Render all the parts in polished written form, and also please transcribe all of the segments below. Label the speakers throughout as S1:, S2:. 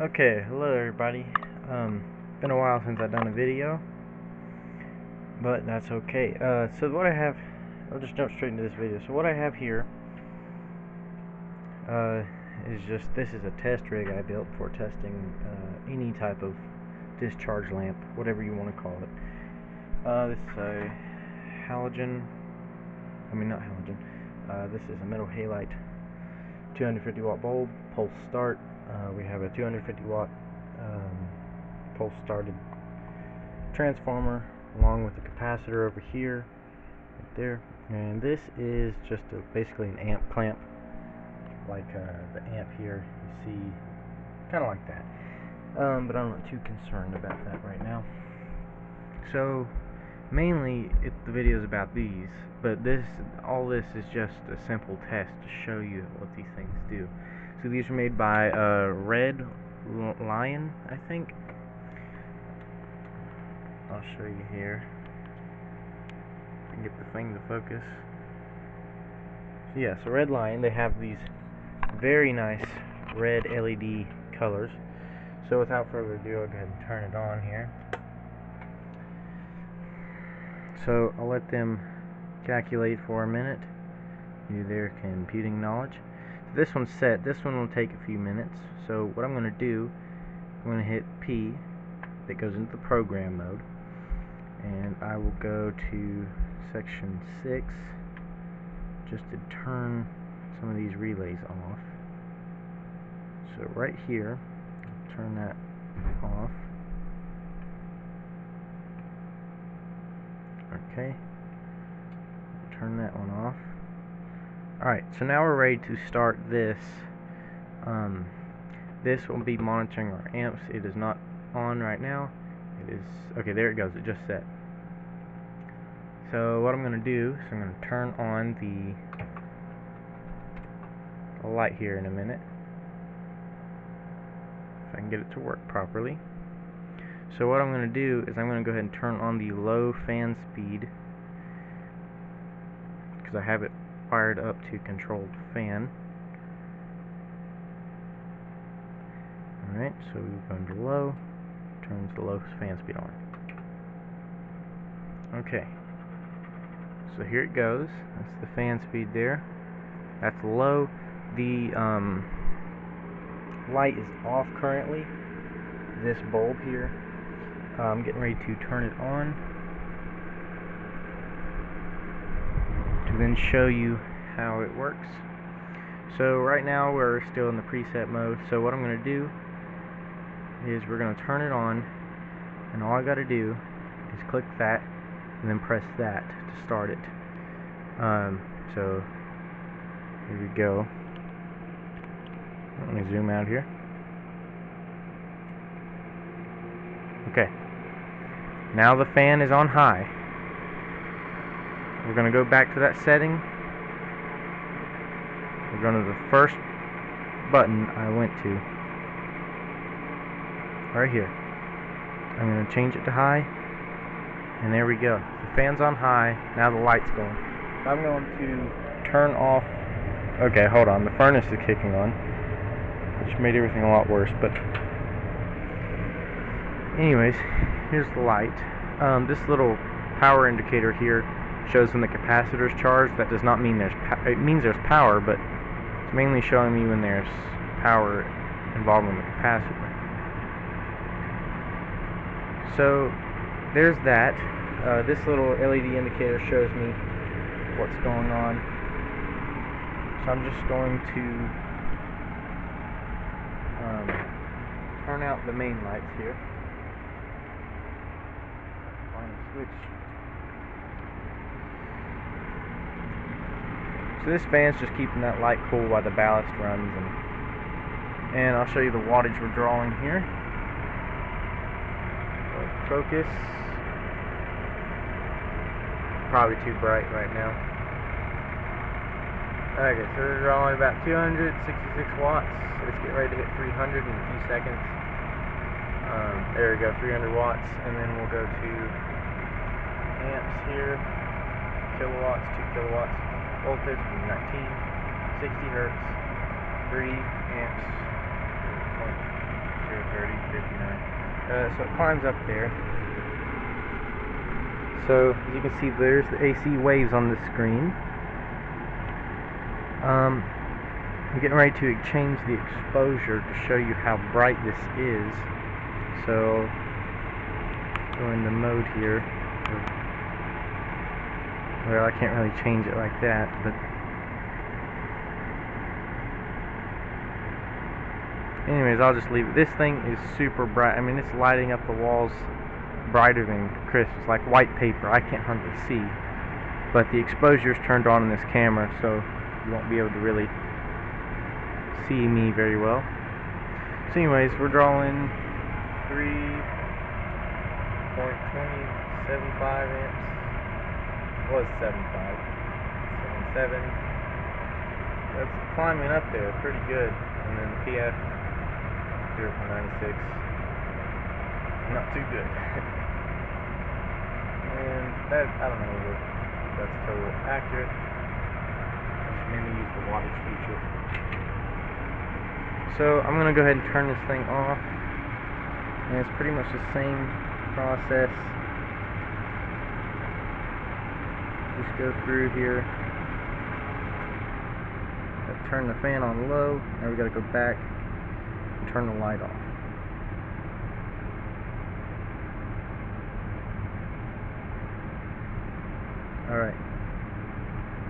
S1: Okay, hello everybody. Been a while since I've done a video, but that's okay. So what I have, I'll just jump straight into this video. So what I have here, is just, this is a test rig I built for testing any type of discharge lamp, whatever you want to call it. This is a halogen, not halogen, this is a metal halide 250 watt bulb, pulse start. We have a 250 watt pulse started transformer along with the capacitor over here, right there, and this is just basically an amp clamp, like the amp here you see, kind of like that, but I'm not too concerned about that right now. So mainly the video is about these, but all this is just a simple test to show you what these things do. So these are made by Red Lion, I think. I'll show you here. I can get the thing to focus. So yeah, so Red Lion, they have these very nice red LED colors. So without further ado, I'll go ahead and turn it on here. So I'll let them calculate for a minute, do their computing knowledge. So this one's set. This one will take a few minutes. So what I'm going to do, I'm going to hit P, that goes into the program mode, and I will go to section 6 just to turn some of these relays off. So right here, turn that off. Okay, turn that one off. Alright, so now we're ready to start this. This will be monitoring our amps. It is not on right now. It is, okay, there it goes, it just set. So what I'm going to do is I'm going to turn on the light here in a minute, if I can get it to work properly. So what I'm going to do is I'm going to go ahead and turn on the low fan speed, because I have it fired up to control the fan. Alright, so we go into low, turns the low fan speed on. Okay, so here it goes. That's the fan speed there. That's low. The light is off currently, this bulb here. I'm getting ready to turn it on to then show you how it works. So right now we're still in the preset mode. So what I'm going to do is we're going to turn it on, and all I got to do is click that and then press that to start it. So here we go. Let me zoom out here. Okay, now the fan is on high. We're going to go back to that setting. We're going to the first button I went to, right here. I'm going to change it to high, and there we go. The fan's on high, now the light's going. I'm going to turn off, okay, hold on, the furnace is kicking on, which made everything a lot worse, but anyways, here's the light. This little power indicator here shows when the capacitor is charged. That does not mean it means there's power, but it's mainly showing me when there's power involved in the capacitor. So there's that. This little LED indicator shows me what's going on. So I'm just going to turn out the main lights here. Find the switch. So this fan's just keeping that light cool while the ballast runs, and I'll show you the wattage we're drawing here. So focus. Probably too bright right now. Okay, so we're drawing about 266 watts. Let's get ready to hit 300 in a few seconds. There we go, 300 watts, and then we'll go to amps here, kilowatts, 2 kilowatts, voltage 19, 60 hertz, 3 amps, 0.0 So it climbs up there. So as you can see, there's the AC waves on the screen. I'm getting ready to change the exposure to show you how bright this is. So go into mode here. Well, I can't really change it like that, but anyways, I'll just leave it. This thing is super bright. I mean, it's lighting up the walls brighter than Christmas. It's like white paper. I can't hardly see, but the exposure is turned on in this camera, so you won't be able to really see me very well. So anyways, we're drawing 3.2075 amps. Was 75. 77. That's climbing up there pretty good. And then PF 0.96. Not too good. And that, I don't know if that's totally accurate. I should maybe use the wattage feature. So I'm going to go ahead and turn this thing off. And it's pretty much the same process. Just go through here. Turn the fan on low. Now we got to go back and turn the light off. Alright.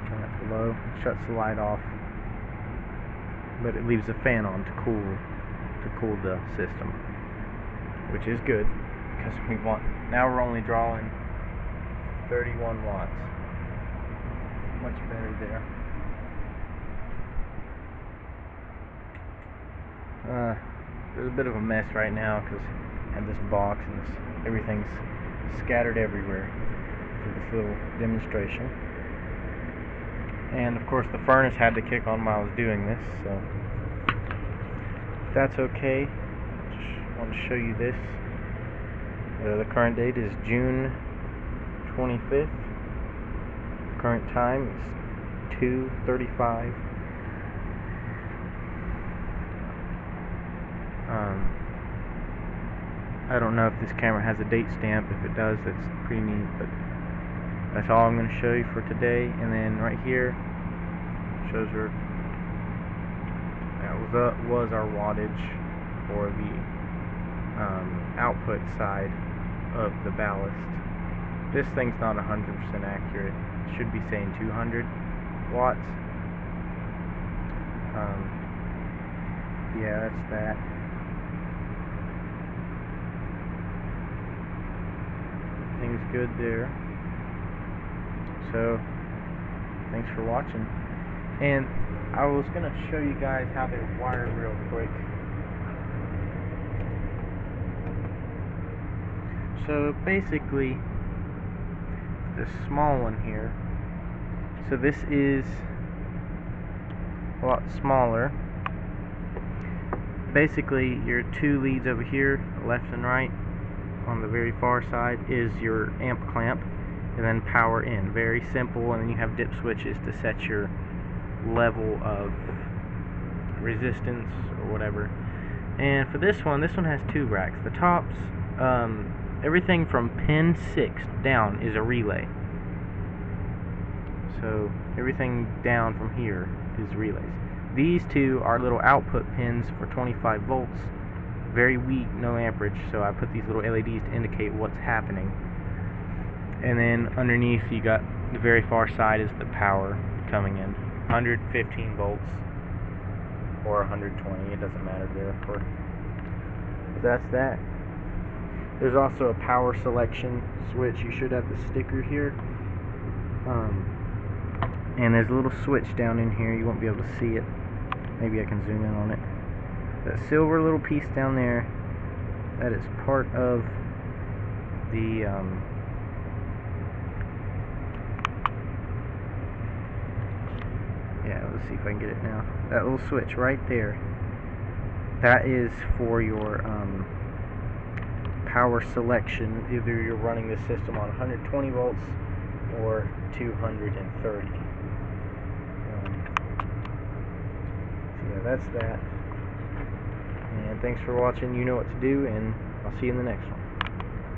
S1: Turn that to low. It shuts the light off. But it leaves the fan on to cool the system. Which is good, because now we're only drawing 31 watts. Much better there. There's a bit of a mess right now because I had this box and everything's scattered everywhere for this little demonstration. And of course the furnace had to kick on while I was doing this, so that's okay. Just want to show you this. The current date is June 25th. Current time is 2:35. I don't know if this camera has a date stamp. If it does, that's pretty neat, but that's all I'm going to show you for today. And then right here shows her, that was our wattage for the output side of the ballast. This thing's not 100% accurate. It should be saying 200 watts. Yeah, that's that. Everything's good there. So, thanks for watching. And I was going to show you guys how they're wired real quick. So basically, the small one here, so this is a lot smaller. Basically, your two leads over here, left and right, on the very far side is your amp clamp, and then power in. Very simple. And then you have dip switches to set your level of resistance or whatever. And for this one has two racks. The tops, everything from pin 6 down is a relay. So everything down from here is relays. These two are little output pins for 25 volts. Very weak, no amperage, so I put these little LEDs to indicate what's happening. And then underneath you got the very far side is the power coming in. 115 volts or 120, it doesn't matter there. But that's that. There's also a power selection switch. You should have the sticker here. And there's a little switch down in here. You won't be able to see it. Maybe I can zoom in on it. That silver little piece down there, that is part of the yeah, let's see if I can get it now. That little switch right there, that is for your power selection. Either you're running the system on 120 volts or 230. So yeah, that's that. And thanks for watching. You know what to do, and I'll see you in the next one.